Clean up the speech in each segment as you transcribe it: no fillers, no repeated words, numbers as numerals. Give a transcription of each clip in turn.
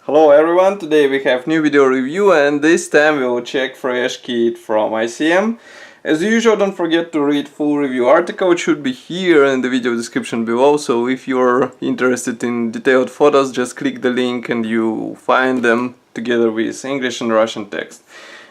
Hello everyone, today we have new video review and this time we will check fresh kit from ICM. As usual, don't forget to read full review article, it should be here in the video description below, so if you're interested in detailed photos just click the link and you find them together with English and Russian text.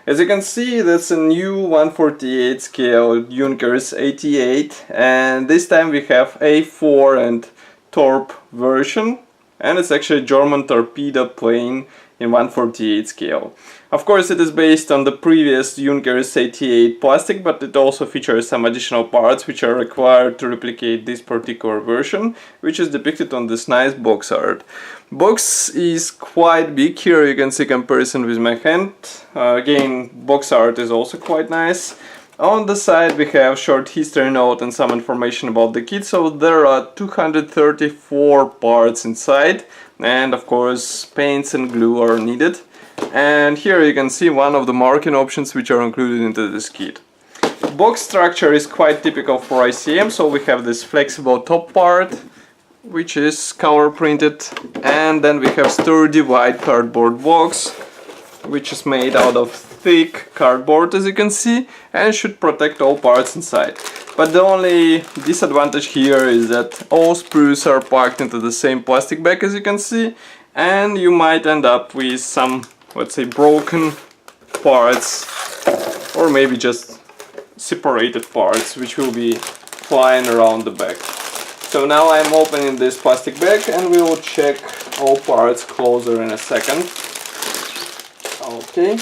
As you can see, that's a new 1/48 scale Junkers 88 and this time we have A4 and Torp version. And it's actually a German torpedo plane in 1/48 scale. Of course it is based on the previous Junkers 88 plastic, but it also features some additional parts which are required to replicate this particular version, which is depicted on this nice box art. Box is quite big, here you can see comparison with my hand. Again, box art is also quite nice. On the side we have short history note and some information about the kit, so there are 234 parts inside and of course paints and glue are needed. And here you can see one of the marking options which are included into this kit. Box structure is quite typical for ICM, so we have this flexible top part which is color printed, and then we have sturdy white cardboard box which is made out of thick cardboard, as you can see, and should protect all parts inside. But the only disadvantage here is that all sprues are packed into the same plastic bag, as you can see, and you might end up with some, let's say, broken parts or maybe just separated parts which will be flying around the bag. So now I'm opening this plastic bag and we will check all parts closer in a second. Okay,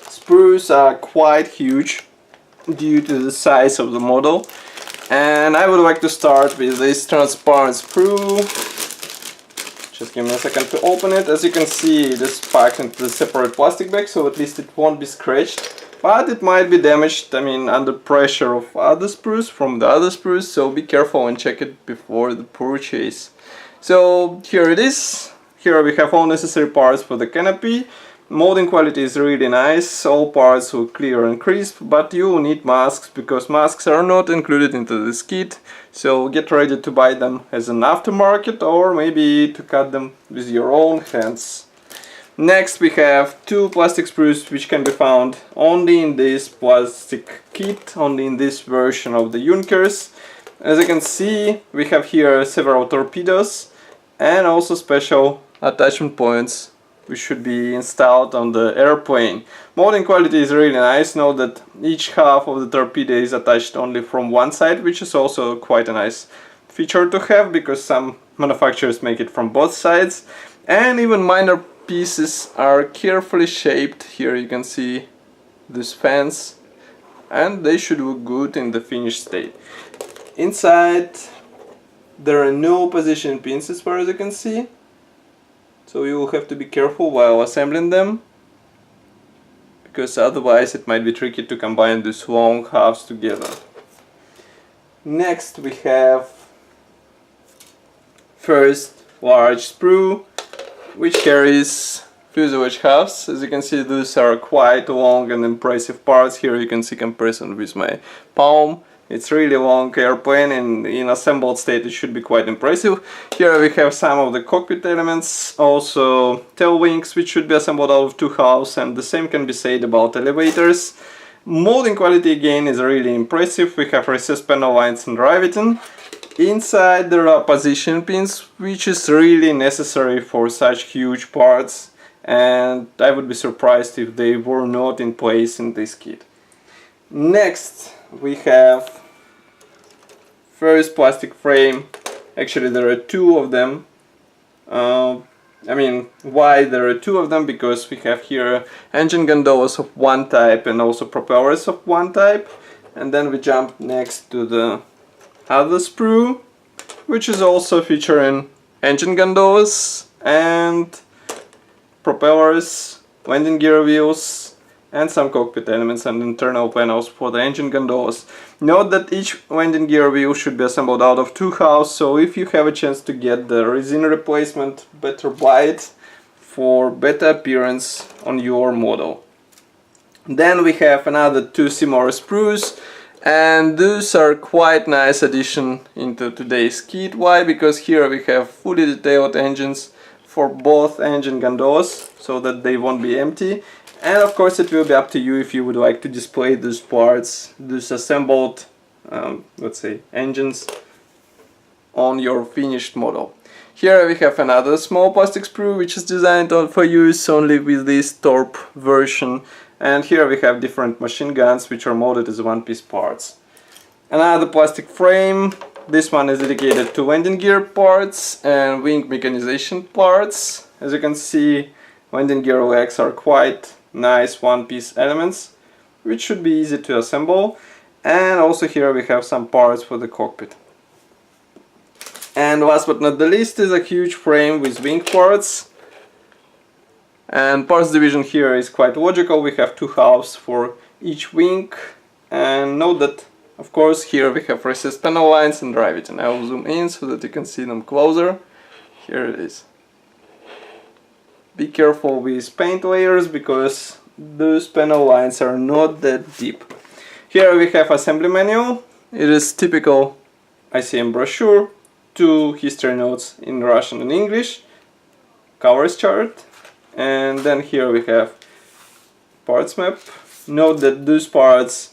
sprues are quite huge due to the size of the model, and I would like to start with this transparent sprue. Just give me a second to open it. As you can see, it is packed into the separate plastic bag, so at least it won't be scratched, but it might be damaged, under pressure of other sprues from the other sprues, so be careful and check it before the purchase. So here it is. Here we have all necessary parts for the canopy. Molding quality is really nice, all parts look clear and crisp, but you will need masks because masks are not included into this kit, so get ready to buy them as an aftermarket or maybe to cut them with your own hands. Next we have two plastic sprues which can be found only in this plastic kit, only in this version of the Junkers. As you can see, we have here several torpedoes and also special attachment points which should be installed on the airplane. Molding quality is really nice. Note that each half of the torpedo is attached only from one side, which is also quite a nice feature to have because some manufacturers make it from both sides, and even minor pieces are carefully shaped. Here you can see this fence and they should look good in the finished state. Inside there are no position pins as far as you can see, so you will have to be careful while assembling them because otherwise it might be tricky to combine these long halves together. Next we have first large sprue which carries fuselage halves. As you can see, these are quite long and impressive parts. Here you can see comparison with my palm. It's really long airplane and in assembled state it should be quite impressive. Here we have some of the cockpit elements, also tail wings which should be assembled out of two halves, and the same can be said about elevators. Molding quality again is really impressive. We have recessed panel lines and riveting. Inside there are position pins which is really necessary for such huge parts, and I would be surprised if they were not in place in this kit. Next we have first plastic frame. Actually there are two of them. Why there are two of them? Because we have here engine gondolas of one type and also propellers of one type, and then we jump next to the other sprue which is also featuring engine gondolas and propellers, landing gear wheels, and some cockpit elements and internal panels for the engine gondolas. Note that each landing gear wheel should be assembled out of two halves, so if you have a chance to get the resin replacement, better buy it for better appearance on your model. Then we have another two similar sprues, and these are quite nice addition into today's kit. Why? Because here we have fully detailed engines, for both engine gondolas so that they won't be empty. And of course it will be up to you if you would like to display those parts, those assembled, let's say, engines on your finished model. Here we have another small plastic sprue which is designed for use only with this Torp version. And here we have different machine guns which are molded as one-piece parts. Another plastic frame. This one is dedicated to landing gear parts and wing mechanization parts. As you can see, landing gear legs are quite nice one-piece elements which should be easy to assemble. And also here we have some parts for the cockpit. And last but not the least is a huge frame with wing parts. And parts division here is quite logical. We have two halves for each wing. And note that, of course, here we have recessed panel lines and drive it. And I will zoom in so that you can see them closer. Here it is. Be careful with paint layers because those panel lines are not that deep. Here we have assembly manual. It is typical ICM brochure. Two history notes in Russian and English. Colors chart. And then here we have parts map. Note that those parts,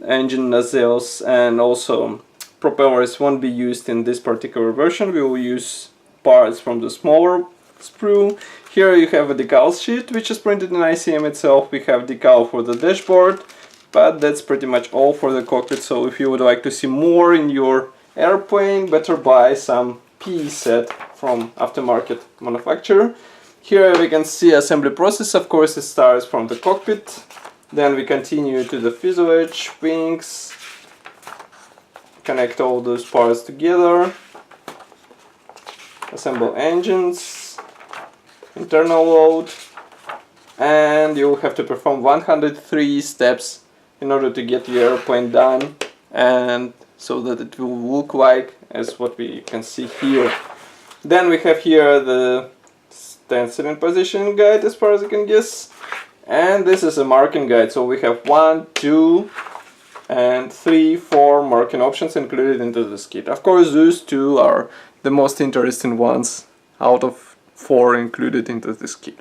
engine nacelles and also propellers, won't be used in this particular version. We will use parts from the smaller sprue. Here you have a decal sheet which is printed in ICM itself. We have decal for the dashboard, but that's pretty much all for the cockpit. So if you would like to see more in your airplane, better buy some PE set from aftermarket manufacturer. Here we can see assembly process. Of course it starts from the cockpit. Then we continue to the fuselage, wings, connect all those parts together, assemble engines, internal load, and you will have to perform 103 steps in order to get your airplane done, and so that it will look like as what we can see here. Then we have here the stenciling positioning guide, as far as I can guess. And this is a marking guide, so we have 1, 2, and 3, 4 marking options included into this kit. Of course, those two are the most interesting ones out of 4 included into this kit.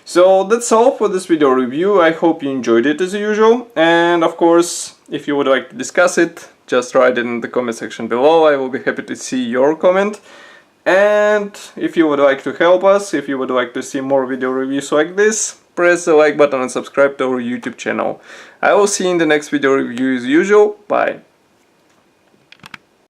So that's all for this video review. I hope you enjoyed it as usual. And of course, if you would like to discuss it, just write it in the comment section below. I will be happy to see your comment. And if you would like to help us, if you would like to see more video reviews like this, press the like button and subscribe to our YouTube channel. I will see you in the next video review as usual. Bye.